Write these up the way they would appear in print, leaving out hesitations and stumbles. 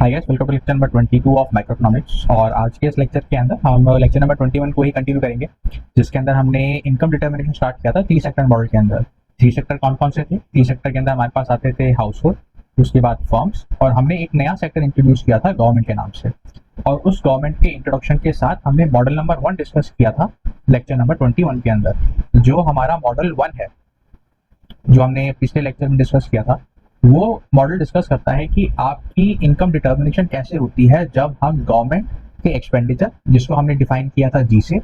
Hi guys, welcome to lecture number 22 of microeconomics. और आज के इस लेक्चर के अंदर हम लेक्चर नंबर 21 को ही कंटिन्यू करेंगे, जिसके अंदर हमने इनकम डिटर्मिनेशन स्टार्ट किया था 3 सेक्टर मॉडल के अंदर। 3 सेक्टर कौन कौन से थे? 3 सेक्टर के अंदर हमारे पास आते थे हाउस होल्ड, उसके बाद फर्म्स, और हमने एक नया सेक्टर इंट्रोड्यूस किया था गवर्नमेंट के नाम से। और उस गवर्नमेंट के इंट्रोडक्शन के साथ हमने मॉडल नंबर 1 डिस्कस किया था लेक्चर नंबर 21 के अंदर। जो हमारा मॉडल 1 है, जो हमने पिछले लेक्चर में डिस्कस किया था, वो मॉडल डिस्कस करता है कि आपकी इनकम डिटर्मिनेशन कैसे होती है जब हम गवर्नमेंट के एक्सपेंडिचर, जिसको हमने डिफाइन किया था जी से,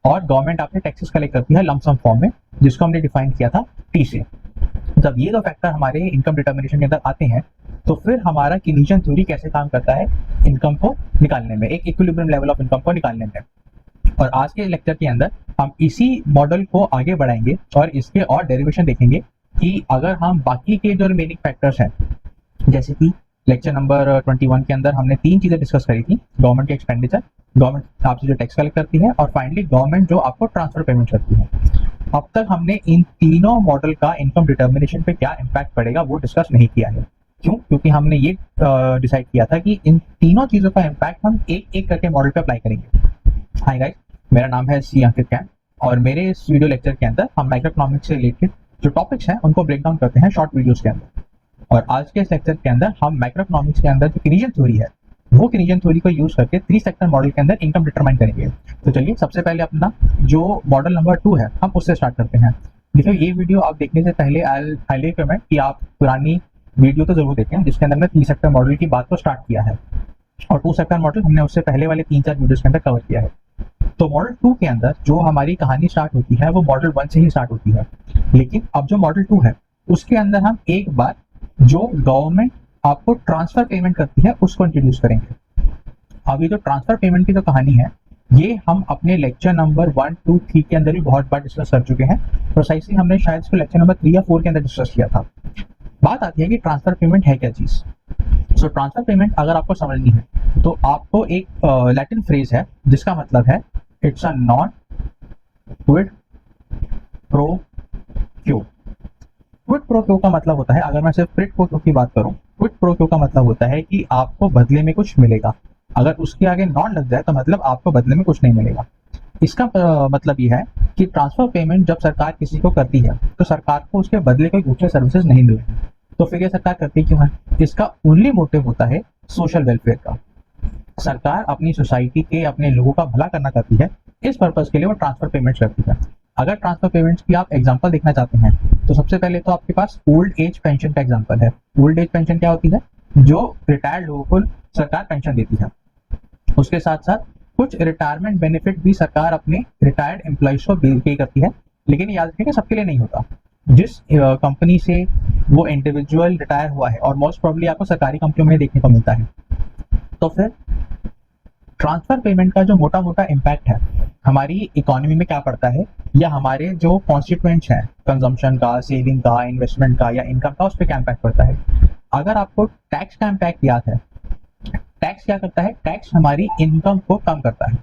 और गवर्नमेंट आपसे टैक्सेस कलेक्ट करती है लमसम फॉर्म में, जिसको हमने डिफाइन किया था टी से। जब ये दो फैक्टर हमारे इनकम डिटर्मिनेशन के अंदर आते हैं, तो फिर हमारा कीनीशियन थ्योरी कैसे काम करता है इनकम को निकालने में, एक इक्विलिब्रियम लेवल ऑफ इनकम को निकालने में। और आज के लेक्चर के अंदर हम इसी मॉडल को आगे बढ़ाएंगे और इसके और डेरिवेशन देखेंगे कि अगर हम बाकी के जो रिमेनिंग फैक्टर्स हैं, जैसे कि लेक्चर नंबर 21 के अंदर हमने 3 चीजें डिस्कस करी थी, गवर्नमेंट के एक्सपेंडिचर, गवर्नमेंट आपसे जो टैक्स कलेक्ट करती है, और फाइनली गवर्नमेंट जो आपको ट्रांसफर पेमेंट करती है। अब तक हमने इन तीनों मॉडल का इनकम डिटर्मिनेशन पे क्या इम्पैक्ट पड़ेगा वो डिस्कस नहीं किया है। क्यों? क्योंकि हमने ये डिसाइड किया था कि इन तीनों चीजों का इम्पैक्ट हम एक एक करके मॉडल पे अप्लाई करेंगे। हाय गाइस, मेरा नाम है सी अंकित कैन, और मेरे इस वीडियो लेक्चर के अंदर हम माइक्रोइकोनॉमिक्स से रिलेटेड जो टॉपिक्स हैं उनको ब्रेक डाउन करते हैं शॉर्ट वीडियोस के अंदर। और आज के इस लेक्चर के अंदर हम माइक्रोइकोनॉमिक्स के अंदर जो कीनीशियन थ्योरी है, वो कीनीशियन थ्योरी को यूज करके 3 सेक्टर मॉडल के अंदर इनकम डिटरमाइन करेंगे। तो चलिए सबसे पहले अपना जो मॉडल नंबर 2 है हम उससे स्टार्ट करते हैं। देखिए, ये वीडियो आप देखने से पहले आई हाईली रिकमेंड कि आप पुरानी वीडियो तो जरूर देखें, जिसके अंदर मैं 3 सेक्टर मॉडल की बात को स्टार्ट किया है, और 2 सेक्टर मॉडल हमने उससे पहले वाले 3-4 वीडियोस के अंदर कवर किया है। तो मॉडल 2 के अंदर जो हमारी कहानी स्टार्ट होती है वो मॉडल 1 से ही स्टार्ट होती है, लेकिन अब जो मॉडल 2 है उसके अंदर हम एक बार जो गवर्नमेंट आपको ट्रांसफर पेमेंट करती है उसको इंट्रोड्यूस करेंगे। अभी जो ट्रांसफर पेमेंट की जो कहानी है, ये हम अपने लेक्चर नंबर 1, 2, 3 के अंदर भी बहुत बार डिस्कस कर चुके हैं। प्रोसाइसली हमने शायद इसको लेक्चर नंबर 3 या 4 के अंदर डिस्कस किया था। बात आती है कि ट्रांसफर पेमेंट है क्या चीज। सो ट्रांसफर पेमेंट अगर आपको समझनी है तो आपको एक लैटिन फ्रेज है जिसका मतलब है it's a non quid pro क्यो। क्विड प्रो क्यो का मतलब होता है, अगर मैं सिर्फ क्विड प्रो क्यो की बात करूं, क्विड प्रो क्यो का मतलब होता है कि आपको बदले में कुछ मिलेगा। अगर उसके आगे नॉन लग जाए तो मतलब आपको बदले में कुछ नहीं मिलेगा। इसका मतलब यह है कि ट्रांसफर पेमेंट जब सरकार किसी को करती है तो सरकार को उसके बदले कोई दूसरे सर्विसेज नहीं मिलेंगे। तो फिर ये सरकार करती क्यों है? इसका ओनली मोटिव होता है सोशल वेलफेयर का। सरकार अपनी सोसाइटी के, अपने लोगों का भला करना चाहती है, इस पर्पज के लिए वो ट्रांसफर पेमेंट्स करती है। अगर ट्रांसफर पेमेंट्स की आप एग्जांपल देखना चाहते हैं तो सबसे पहले तो आपके पास ओल्ड एज पेंशन का एग्जांपल है। ओल्ड एज पेंशन क्या होती है? जो रिटायर्ड लोगों को सरकार पेंशन देती है। उसके साथ साथ कुछ रिटायरमेंट बेनिफिट भी सरकार अपने रिटायर्ड एम्प्लॉइज को पे करती है, लेकिन याद रखें कि सबके लिए नहीं होता। जिस कंपनी से वो इंडिविजुअल रिटायर हुआ है, और मोस्ट प्रोबेबली आपको सरकारी कंपनियों में देखने को मिलता है। तो फिर ट्रांसफर पेमेंट का जो मोटा मोटा इम्पैक्ट है हमारी इकोनॉमी में क्या पड़ता है, या हमारे जो कॉन्स्टिट्यूएंट्स हैं कंजम्पशन का, सेविंग का, इन्वेस्टमेंट का या इनकम का, उस पर क्या इम्पैक्ट पड़ता है। अगर आपको टैक्स का इम्पैक्ट याद है, टैक्स क्या करता है? टैक्स हमारी इनकम को कम करता है,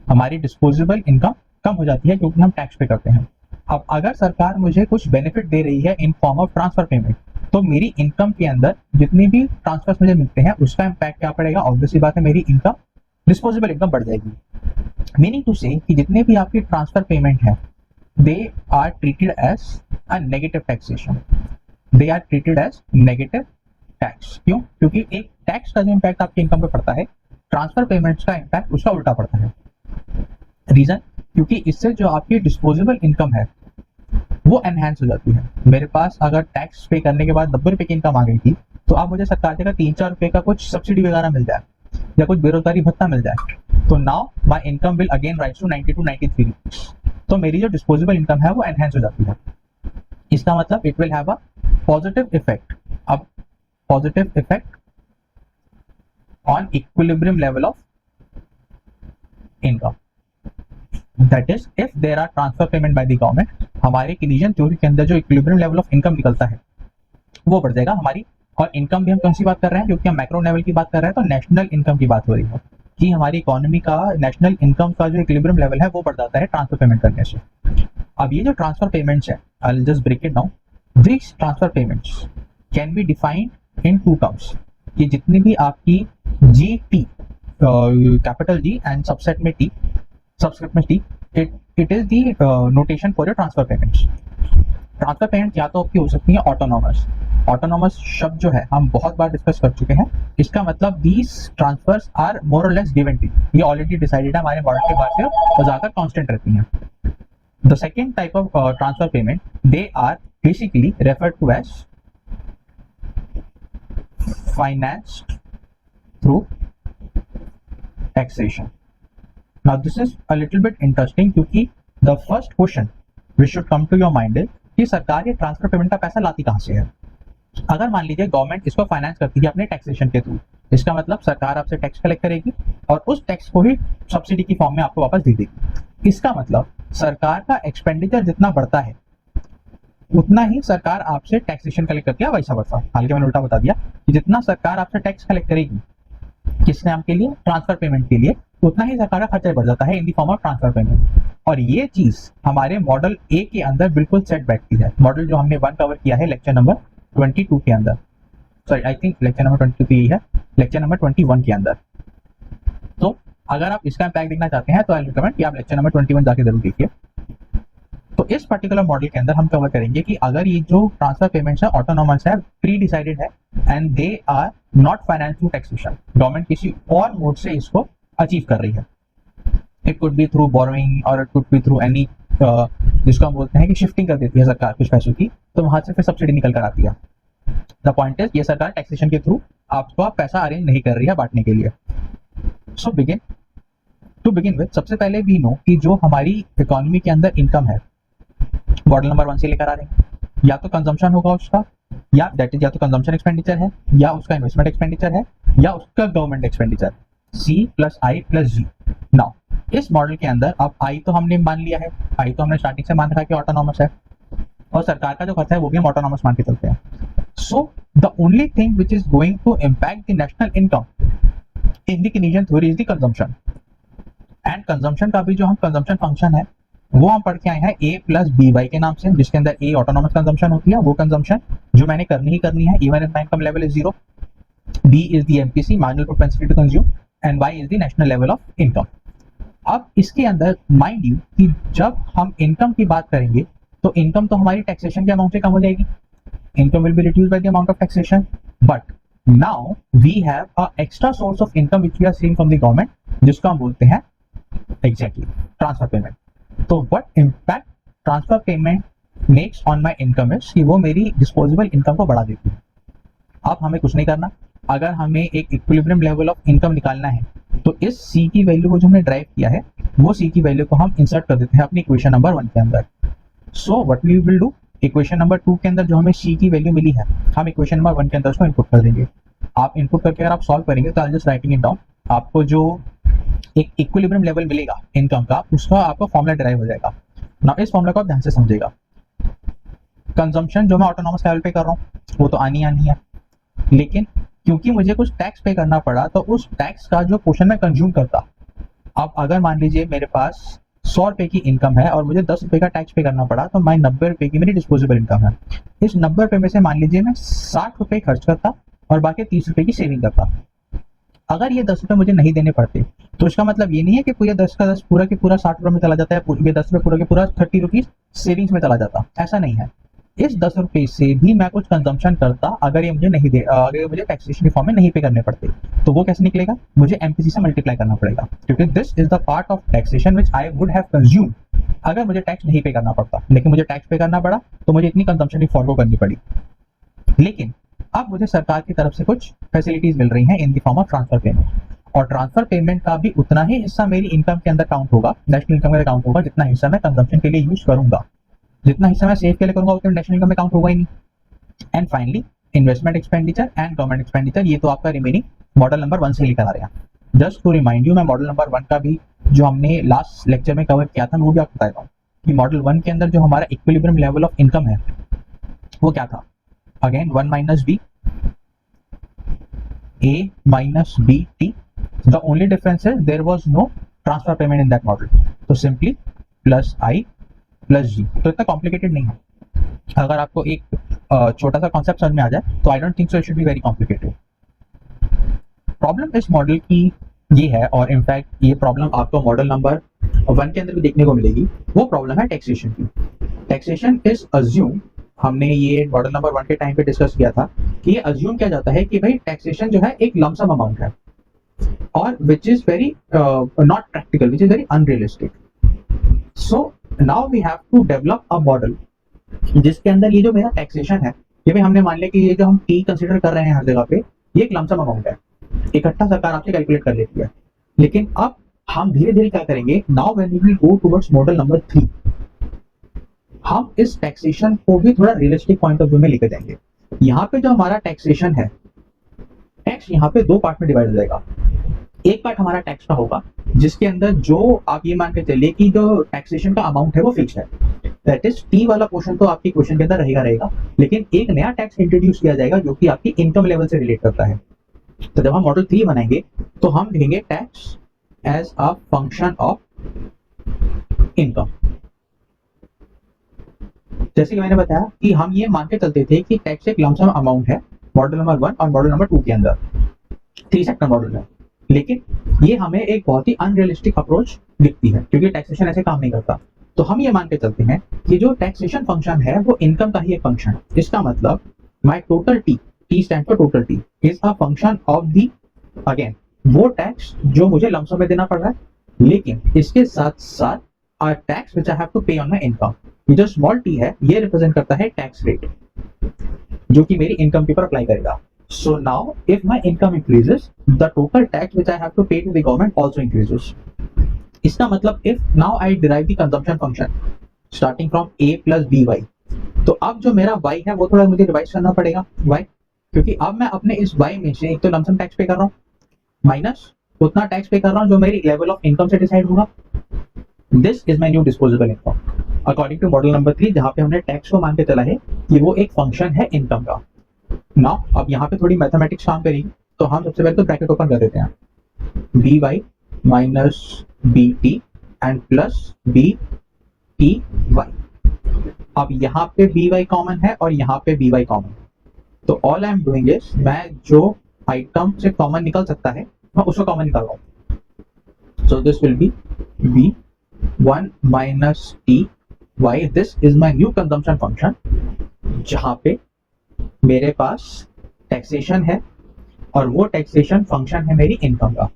हमारी डिस्पोजेबल इनकम कम हो जाती है क्योंकि हम टैक्स पे करते हैं। अब अगर सरकार मुझे कुछ बेनिफिट दे रही है in form of transfer payment, तो मेरी इनकम के अंदर जितने भी ट्रांसफर्स मुझे मिलते हैं उसका इम्पैक्ट क्या पड़ेगा? ऑब्वियसली बात है, मेरी इनकम, डिस्पोजेबल इनकम बढ़ जाएगी। मीनिंग टू से कि जितने भी आपकी ट्रांसफर पेमेंट है, they are treated as a negative taxation, they are treated as negative tax. क्यों? क्योंकि एक टैक्स का जो इम्पैक्ट आपकी इनकम पे पड़ता है, ट्रांसफर पेमेंट्स का इम्पैक्ट उसका उल्टा पड़ता है। रीजन? क्योंकि इससे जो आपकी डिस्पोजेबल इनकम है वो एनहांस हो जाती है। मेरे पास अगर टैक्स पे करने के बाद 90 रुपए की इनकम आ गई थी, तो अब मुझे सरकार से 3-4 रुपए का कुछ सब्सिडी वगैरह मिल जाए या कुछ बेरोजगारी भत्ता मिल जाए, तो now my income will again rise to 90 to 93 rupees. तो मेरी जो डिस्पोजेबल इनकम है वो एनहांस हो जाती है। इसका मतलब it will have a positive effect. अब positive effect on equilibrium level of income, that is if there are transfer payment by the government, हमारे कीनीशियन थ्योरी के अंदर जो इक्विलिब्रियम लेवल ऑफ इनकम निकलता है वो बढ़ जाएगा हमारी। और इनकम भी हम कौन सी बात कर रहे हैं? क्योंकि हम मैक्रो लेवल की बात कर रहे हैं, तो नेशनल इनकम की बात हो रही है कि हमारी इकोनॉमी का नेशनल इनकम का जो इक्विलिब्रियम लेवल है वो बढ़ जाता है ट्रांसफर पेमेंट करने से। अब ये जो ट्रांसफर पेमेंट्स है, I will just break it down. This transfer payments can be defined in 2 terms, कि जितनी भी आपकी G T, capital G and subset में टी, सबस्क्रिप्ट में T, it is the notation for your transfer payments. Transfer payment या तो आपकी हो सकती है ऑटोनॉमस। ऑटोनॉमस शब्द जो है हम बहुत बार डिस्कस कर चुके हैं। इसका मतलब दीज ट्रांसफर्स आर मोर और लेस गिवन टी, ये ऑलरेडी डिसाइडेड है हमारे मॉडल के बाद से और ज्यादातर कांस्टेंट रहती हैं। The second type of transfer payment, they are basically referred to as finance through taxation. Now this is a little bit interesting क्योंकि the first question which should come to your mind is कि सरकार ये transfer payment का पैसा लाती कहाँ से है। अगर मान लीजिए गवर्नमेंट इसको फाइनेंस करती है अपने टैक्सेशन के थ्रू, इसका मतलब सरकार आपसे टैक्स कलेक्ट करेगी और उस टैक्स को ही सब्सिडी की फॉर्म में आपको वापस दे देगी। इसका मतलब सरकार का एक्सपेंडिचर जितना बढ़ता है उतना ही सरकार आपसे टैक्सेशन कलेक्ट करती है, वैसा वर्सा। हालांकि मैंने उल्टा बता दिया कि जितना सरकार आपसे टैक्स कलेक्ट करेगी किस नाम के लिए, ट्रांसफर पेमेंट के लिए, उतना ही सरकार का खर्चा बढ़ जाता है in the form of transfer payment. और ये चीज हमारे मॉडल ए के अंदर बिल्कुल सेट बैठती है। मॉडल जो हमने 1 कवर किया है लेक्चर नंबर 22 के अंदर, sorry I think lecture number 22 यही है, लेक्चर नंबर 21 के अंदर। तो अगर आप इसका इम्पैक्ट देखना चाहते हैं तो आई रिकमेंड कि आप लेक्चर नंबर 21 जाके जरूर देखिए। तो इस पर्टिकुलर मॉडल के अंदर हम कवर करेंगे कि अगर ये जो ट्रांसफर पेमेंट्स है ऑटोनॉमस है, प्री डिसाइडेड है and they are not finance through taxation, government किसी और मोड से इसको अचीव कर रही है। It could be through borrowing और it could be through any, जिसको हम बोलते हैं कि शिफ्टिंग कर देती है सरकार कुछ पैसों की, तो वहां से फिर सब्सिडी निकल कर आती है। द पॉइंट इज ये सरकार टैक्सेशन के थ्रू आपको पैसा अरेंज नहीं कर रही है बांटने के लिए। सो टू बिगिन विद, सबसे पहले वी नो कि जो हमारी इकोनॉमी के अंदर इनकम है मॉडल नंबर 1 से लेकर आ रहे हैं, या तो कंजम्पशन होगा उसका, या दैट इज या तो कंजम्पशन एक्सपेंडिचर है, या उसका इन्वेस्टमेंट एक्सपेंडिचर है, या उसका government expenditure, C plus I plus ji. Now इस मॉडल के अंदर अब आई तो हमने मान लिया है, आई तो हमने स्टार्टिंग से मान रखा कि ऑटोनॉमस है और सरकार का जो खर्चा है वो भी हम ऑटोनॉमस मान के चलते हैं। So the only thing which is going to impact the national income in the Canadian theory is the consumption. And consumption का भी जो हम कंजम्पशन फंक्शन है वो हम पढ़ के आए हैं ए प्लस बी वाई के नाम से, जिसके अंदर ए ऑटोनॉमस कंजम्पशन होती है, वो कंजम्पशन जो मैंने करनी ही करनी है even if my income level is 0, B is the MPC marginal propensity to consume and Y is the national level of income. अब इसके अंदर माइंड यू कि जब हम इनकम की बात करेंगे तो इनकम तो हमारी टैक्सेशन के अमाउंट से कम हो जाएगी, income will be reduced by the amount of taxation, but now we have a extra source of income which we are seeing from the government, जिसको हम बोलते हैं एग्जैक्टली ट्रांसफर पेमेंट। तो what impact transfer payment makes on my income is कि वो मेरी disposable income को बढ़ा देती है। अब हमें कुछ नहीं करना, अगर हमें एक इक्विलिब्रियम लेवल ऑफ इनकम निकालना है तो इस सी की वैल्यू को जो हमने ड्राइव किया है वो सी की वैल्यू को हम इंसर्ट कर देते हैं अपनी इक्वेशन नंबर 1 के अंदर। So what we will do, equation number 2 के अंदर जो हमें सी की वैल्यू मिली है हम इक्वेशन नंबर 1 के अंदर उसको इनपुट कर देंगे। आप इनपुट करके अगर आप सॉल्व करेंगे तो I just writing it down, आपको जो एक इक्विलिब्रियम लेवल मिलेगा इनकम का उसका आपको फॉर्मूला डिराइव हो जाएगा। ना इस फॉर्मूला को आप ध्यान से समझिएगा। कंजम्पशन जो मैं ऑटोनॉमस लेवल पे कर रहा हूँ वो तो आनी है, लेकिन क्योंकि मुझे कुछ टैक्स पे करना पड़ा तो उस टैक्स का जो पोर्शन मैं कंज्यूम करता, अब अगर मान लीजिए मेरे पास 100 रुपए की इनकम है और मुझे 10 रुपए का टैक्स पे करना पड़ा तो मैं 90 रुपए की मेरी डिस्पोजेबल इनकम है। इस 90 रुपए में से मान लीजिए मैं 60 रुपए खर्च करता और बाकी 30 रुपए की सेविंग करता। अगर ये 10 रुपए मुझे नहीं देने पड़ते तो इसका मतलब ये नहीं है कि पूरे 10 का 10 पूरा के पूरा 60 रुपए में चला जाता है, ये 10 रुपए पूरा के पूरा 30 रुपीज सेविंग्स में चला जाता, ऐसा नहीं है। इस 10 रुपए से भी मैं कुछ कंजम्पशन करता अगर ये मुझे नहीं दे, अगर मुझे टैक्सेशन के फॉर्म में नहीं पे करने पड़ते तो वो कैसे निकलेगा, मुझे एमपीसी से मल्टीप्लाई करना पड़ेगा, क्योंकि this is the part of taxation which I would have consume अगर मुझे टैक्स नहीं पे करना पड़ता, लेकिन मुझे टैक्स पे करना पड़ा तो मुझे इतनी कंजम्पशन की फॉलो करनी पड़ी। लेकिन अब मुझे सरकार की तरफ से कुछ फैसिलिटीज मिल रही हैं in the form of transfer payment, और ट्रांसफर पेमेंट का भी उतना ही हिस्सा मेरी इनकम के अंदर काउंट होगा, नेशनल इनकम में काउंट होगा, जितना हिस्सा मैं कंजम्पशन के लिए यूज करूंगा, जितना हिस्सा मैं सेव के लिए करूंगा उतना नेशनल इनकम में काउंट होगा ही नहीं। And finally investment expenditure and government expenditure, ये तो आपका रिमेनिंग मॉडल नंबर 1 से लेकर आ रहे हैं। जस्ट टू रिमाइंड यू, मैं मॉडल नंबर 1 का भी जो हमने लास्ट लेक्चर में कवर किया था वो भी आपको बताता हूँ कि मॉडल 1 के अंदर जो हमारा इक्विलिब्रियम लेवल ऑफ इनकम है वो क्या था। Again 1 minus B A minus BT. The only difference is there was no transfer payment in that model. तो simply plus I plus G. तो इतना complicated नहीं है। अगर आपको एक छोटा सा कॉन्सेप्ट समझ में आ जाए तो I don't think so it should be very complicated. Problem इस मॉडल की ये है, और इनफैक्ट ये प्रॉब्लम आपको मॉडल नंबर 1 के अंदर भी देखने को मिलेगी। वो प्रॉब्लम है टैक्सेशन की। टैक्सेशन इज अज्यूम, हमने ये मॉडल नंबर 1 के टाइम पे डिस्कस किया था कि ये अज्यूम किया जाता है कि भाई टैक्सेशन जो है एक लमसम अमाउंट है, और which is very not practical, which is very unrealistic. So now we have to develop a model जिसके अंदर ये जो मेरा टैक्सेशन है, ये भी हमने मान लिया कि ये जो हम टी कंसीडर कर रहे हैं हर जगह पे, ये एक लमसम अमाउंट है, इकट्ठा सरकार आपसे कैलकुलेट कर लेती है। लेकिन अब हम धीरे धीरे क्या करेंगे, now when we will go towards model number 3, हम इस टैक्सेशन को भी थोड़ा रियलिस्टिक पॉइंट ऑफ व्यू में लेकर जाएंगे। यहाँ पे जो हमारा टैक्सेशन है, टैक्स यहाँ पे 2 पार्ट में डिवाइड हो जाएगा। एक पार्ट हमारा टैक्स का होगा जिसके अंदर जो आप ये मान के चलिए कि जो टैक्सेशन का अमाउंट है वो फिक्स है, दैट इज टी वाला पोर्शन तो आपकी क्वेश्चन के अंदर रहेगा, लेकिन एक नया टैक्स इंट्रोड्यूस किया जाएगा जो कि आपकी इनकम लेवल से रिलेट करता है। तो जब हम मॉडल 3 बनाएंगे तो हम लिखेंगे tax as a function of income. जैसे कि मैंने बताया कि हम ये मान के चलते थे कि टैक्स एक लमसम अमाउंट है मॉडल नंबर 1 और मॉडल नंबर 2 के अंदर, 3 सेक्टर मॉडल है। लेकिन ये हमें एक बहुत ही अनरियलिस्टिक अप्रोच दिखती है क्योंकि टैक्सेशन ऐसे काम नहीं करता। तो हम ये मान के चलते हैं कि जो टैक्सेशन फंक्शन है वो इनकम का ही एक फंक्शन है। इसका मतलब माई total T stand for total T, is a function of the, again वो टैक्स जो मुझे लमसम में देना पड़ रहा है, लेकिन इसके साथ साथ a tax which I have to pay on my income. ये जो स्मॉल टी है ये रिप्रेजेंट करता है टैक्स रेट जो कि मेरी इनकम के ऊपर अप्लाई करेगा। So now if my income increases, the total tax which I have to pay to the government also increases. इसका मतलब if now I derive the consumption function starting from a plus by, तो अब जो मेरा y है वो थोड़ा मुझे रिवाइज करना पड़ेगा y, क्योंकि अब मैं अपने इस y में से एक तो लमसम टैक्स पे कर रहा हूँ माइनस उतना टैक्स पे कर रहा हूँ जो मेरी लेवल ऑफ इनकम से डिसाइड होगा। This is my new disposable income according to model number 3, जहां पे हमने टैक्स को मान के चला है कि वो एक फंक्शन है इनकम का। नाउ अब यहाँ पे थोड़ी मैथमेटिक्स काम करेगी, तो हम सबसे पहले तो ब्रैकेट ओपन कर देते हैं, B Y minus B T and plus B T Y. अब यहाँ पे बी वाई कॉमन है और यहाँ पे बी वाई कॉमन है, तो all I am doing is मैं जो आइटम से कॉमन निकल सकता है मैं उसको कॉमन निकाल रहा हूँ। So this will be B 1 minus T Y, this is my new consumption function जहाँ पे मेरे पास टैक्सेशन है और वो टैक्सेशन फंक्शन है मेरी इनकम का।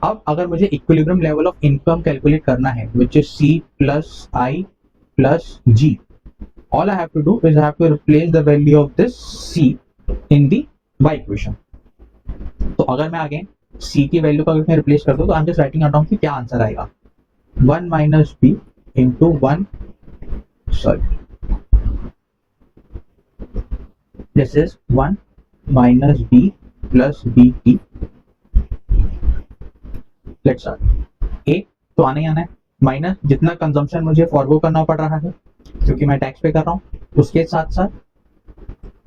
अब अगर मुझे equilibrium level of income calculate करना है which is C plus I plus G, all I have to do is I have to replace the value of this C in the Y equation. तो अगर मैं again सी की value को अगर मैं replace कर दूं तो I am just writing down कि क्या आंसर आएगा, 1 minus B into 1, sorry this is 1 minus b plus bt। let's start। a तो आने ही आना है, माइनस जितना कंजम्पशन मुझे फॉरगो करना पड़ रहा है क्योंकि मैं टैक्स पे कर रहा हूँ, उसके साथ साथ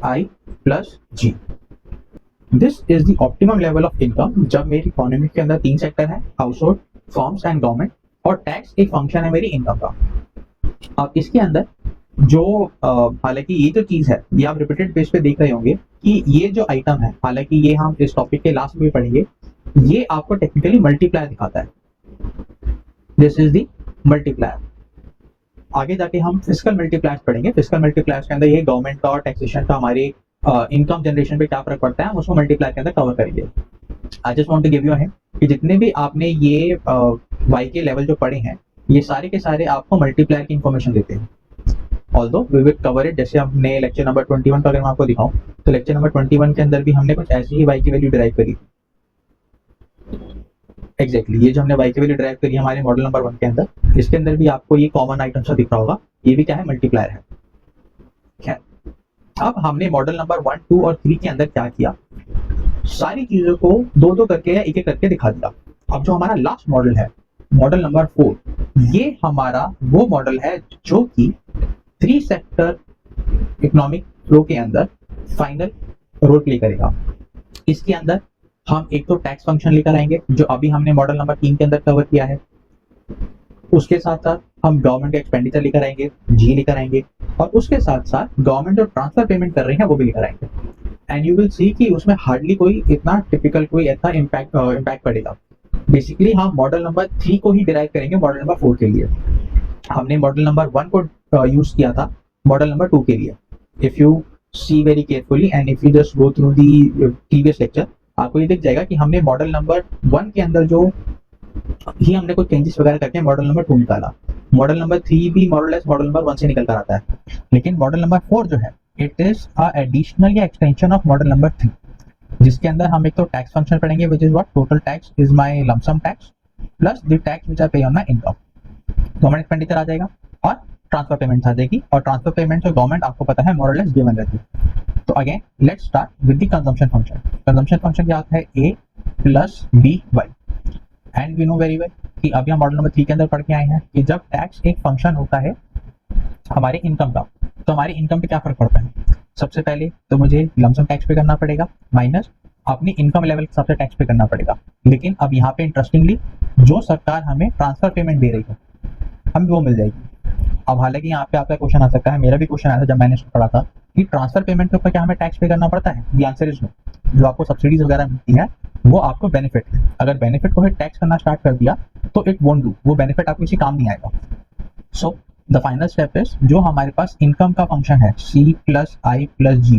i plus g। This is the optimum level of income जब मेरी इकोनॉमी के अंदर 3 सेक्टर है, house hold, firms and government, और टैक्स एक फंक्शन है मेरी इनकम का। अब इसके अंदर जो हालांकि ये जो चीज है ये आप रिपीटेड बेस पे देख रहे होंगे कि ये जो आइटम है, हालांकि ये हम इस टॉपिक के लास्ट में भी पढ़ेंगे, ये आपको टेक्निकली मल्टीप्लायर दिखाता है। This is the multiplier. आगे जाके हम फिस्कल मल्टीप्लायर्स पढ़ेंगे। फिस्कल मल्टीप्लायर्स के अंदर ये गवर्नमेंट का और टैक्सेशन का हमारे इनकम जनरेशन पे क्या फर्क पड़ता है हम उसको मल्टीप्लायर के अंदर कवर करेंगे। I just want to give you है कि जितने भी आपने ये वाई के लेवल जो पढ़े हैं ये सारे के सारे आपको मल्टीप्लायर की इंफॉर्मेशन देते हैं। Although we will cover it, जैसे हमने लेक्चर नंबर 21 का अगर मैं आपको दिखाऊं तो लेक्चर नंबर 21 के अंदर भी हमने कुछ ऐसी ही वाई की वैल्यू डिराइव करी। एग्जैक्टली ये जो हमने वाई की वैल्यू डिराइव करी हमारे मॉडल नंबर 1 के अंदर, इसके अंदर भी आपको ये कॉमन आइटम सा दिख रहा होगा, ये भी क्या है, मल्टीप्लायर है। खैर, अब हमने मॉडल नंबर 1, 2 और 3 के अंदर क्या किया, सारी चीजों को दो दो करके या एक एक करके दिखा दिया। अब जो हमारा लास्ट मॉडल है, मॉडल नंबर 4, ये हमारा वो मॉडल है जो कि 3 सेक्टर इकोनॉमिक फ्लो के अंदर फाइनल रोल प्ले करेगा। इसके अंदर हम एक तो टैक्स फंक्शन लेकर आएंगे जो अभी हमने मॉडल नंबर 3 के अंदर कवर किया है, उसके साथ साथ हम गवर्नमेंट का एक्सपेंडिचर लेकर आएंगे, जी लेकर आएंगे, और उसके साथ साथ गवर्नमेंट जो ट्रांसफर पेमेंट कर रही है वो भी लेकर आएंगे। एंड यू विल सी कि उसमें हार्डली कोई इतना टिपिकल कोई इतना इम्पैक्ट पड़ेगा। बेसिकली हम मॉडल नंबर 3 को ही डिराइव करेंगे मॉडल नंबर 4 के लिए। हमने मॉडल नंबर 1 को यूज किया था मॉडल नंबर 2 के लिए। If you see very carefully and if you just go through the previous lecture, आपको ये दिख जाएगा कि हमने मॉडल नंबर 1 के अंदर जो ही हमने कुछ चेंजेस वगैरह करके मॉडल नंबर 2 निकाला। मॉडल नंबर 3 भी मॉडल मॉडल नंबर 1 से निकल कर आता है, लेकिन मॉडल नंबर 4 जो है इट इज अ एडिशनल या एक्सटेंशन ऑफ मॉडल नंबर 3, जिसके अंदर हम एक तो टैक्स फंक्शन पढ़ेंगे which is what total tax is my lumpsum tax plus the tax which I pay on my income. Government expenditure आ जाएगा और ट्रांसफर पेमेंट आ जाएगी, और ट्रांसफर पेमेंट जो गवर्नमेंट आपको पता है मोर और लेस गिवन रहती है। तो again let's start with the consumption function. Consumption function क्या होता है? a plus B Y. And we know very well कि अभी हम मॉडल नंबर 3 के अंदर पढ़ के आए हैं कि जब टैक्स एक फंक्शन होता है हमारे इनकम का, तो हमारी इनकम पे क्या फर्क पड़ता है? सबसे पहले तो मुझे लमसम टैक्स पे करना पड़ेगा माइनस अपनी इनकम लेवल के हिसाब से टैक्स पे करना पड़ेगा। लेकिन अब यहाँ पे इंटरेस्टिंगली जो सरकार हमें ट्रांसफर पेमेंट दे रही है हमें वो मिल जाएगी। अब हालांकि यहाँ पे आपका क्वेश्चन आ सकता है, मेरा भी क्वेश्चन आया था जब मैंने पढ़ा था कि ट्रांसफर पेमेंट के ऊपर क्या हमें टैक्स पे करना पड़ता है? The answer is no. जो आपको सब्सिडीज वगैरह मिलती है वो आपको बेनिफिट है, अगर बेनिफिट को टैक्स करना स्टार्ट कर दिया तो इट वोंट डू, वो बेनिफिट आपको किसी काम नहीं आएगा। So the final step is जो हमारे पास इनकम का फंक्शन है C plus I plus G,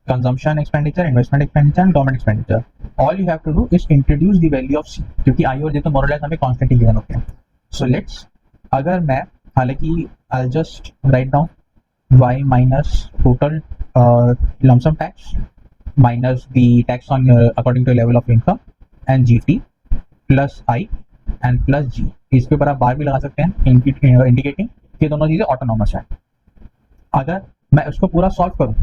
consumption expenditure, investment expenditure and government expenditure, all you have to do is introduce the value of C, क्योंकि I और J तो मोर और less हमें कांस्टेंट ही गिवन होते हैं। सो लेट्स, अगर मैं हालांकि I just write down y minus total lump sum tax minus the tax on according to level of income and GT plus I and plus G। इसके ऊपर आप बार भी लगा सकते हैं इंडिकेटिंग कि दोनों चीजें ऑटोनॉमस है। अगर मैं उसको पूरा सॉल्व करूं,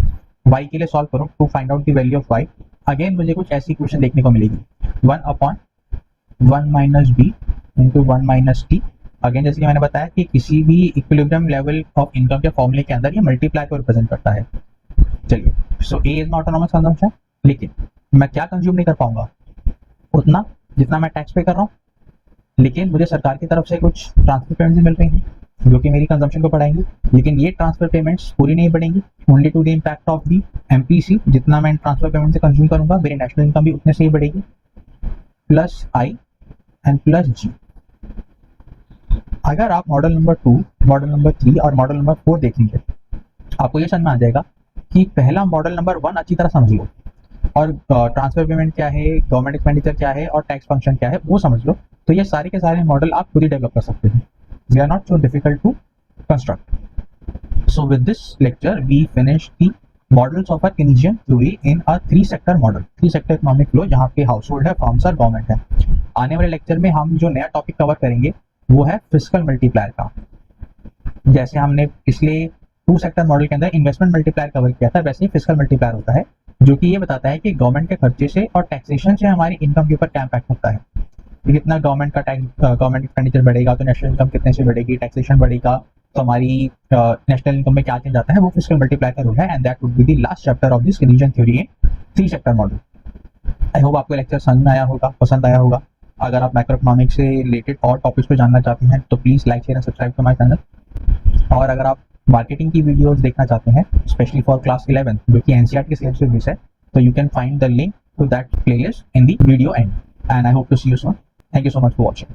y के लिए सॉल्व करूं to find out the value of y, again मुझे कुछ ऐसी क्वेश्चन देखने को मिलेगी 1/1 minus B into 1 minus T. Again जैसे कि मैंने बताया कि किसी भी इक्विलिब्रियम लेवल ऑफ इनकम के फॉर्मूले के अंदर ये मल्टीप्लाई को रिप्रेजेंट करता है। चलिए, सो ए इज नॉट ऑटोनॉमस कंजम्पशन, लेकिन मैं क्या कंज्यूम नहीं कर पाऊंगा? उतना जितना मैं टैक्स पे कर रहा हूँ, लेकिन मुझे सरकार की तरफ से कुछ ट्रांसफर पेमेंट्स मिल रही हैं जो कि मेरी कंजम्पशन को बढ़ाएंगी, लेकिन ये ट्रांसफर पेमेंट्स पूरी नहीं बढ़ेंगी, only to the impact of the MPC। जितना मैं ट्रांसफर पेमेंट से कंज्यूम करूंगा मेरी नेशनल इनकम भी उतने से ही बढ़ेगी, plus I and plus G। अगर आप मॉडल नंबर 2, मॉडल नंबर 3 और मॉडल नंबर 4 देखेंगे, आपको ये समझ में आ जाएगा कि पहला मॉडल नंबर 1 अच्छी तरह समझ लो, और ट्रांसफर पेमेंट क्या है, गवर्नमेंट एक्सपेंडिचर क्या है और टैक्स फंक्शन क्या है वो समझ लो, तो ये सारे के सारे मॉडल आप खुद ही डेवलप कर सकते हैं। They are not so difficult to construct. So with this lecture we finish the models of a Keynesian theory in a 3 sector model, 3 sector economic flow, जहाँ पे हाउस होल्ड है, फर्म्स और government है। आने वाले लेक्चर में हम जो नया टॉपिक कवर करेंगे वो है फिस्कल मल्टीप्लायर का। जैसे हमने पिछले 2 सेक्टर मॉडल के अंदर इन्वेस्टमेंट मल्टीप्लायर कवर किया था, वैसे ही फिस्कल मल्टीप्लायर होता है जो कि ये बताता है कि गवर्नमेंट के खर्चे से और टैक्सेशन से हमारी इनकम के ऊपर क्या इम्पैक्ट होता है। कितना गवर्नमेंट का टैक्स, गवर्नमेंट एक्सपेंडिचर बढ़ेगा तो नेशनल इनकम कितने से बढ़ेगी, टैक्सेशन बढ़ेगा तो हमारी नेशनल इनकम में क्या चेंज आता है, वो फिस्कल मल्टीप्लायर का रूल है। And that would be the last chapter of this Keynesian theory in 3 sector model. I hope आपको लेक्चर समझ में आया होगा, पसंद आया होगा। अगर आप मैक्रो इकोनॉमिक्स से रिलेटेड और टॉपिक्स पे जानना चाहते हैं तो please like share and subscribe to my channel. और अगर आप मार्केटिंग की वीडियोस देखना चाहते हैं स्पेशली फॉर क्लास 11 जो कि NCERT के सिलेबस में है, तो you can find the link to that playlist in the video end, and I hope to see you soon. Thank you so much for watching.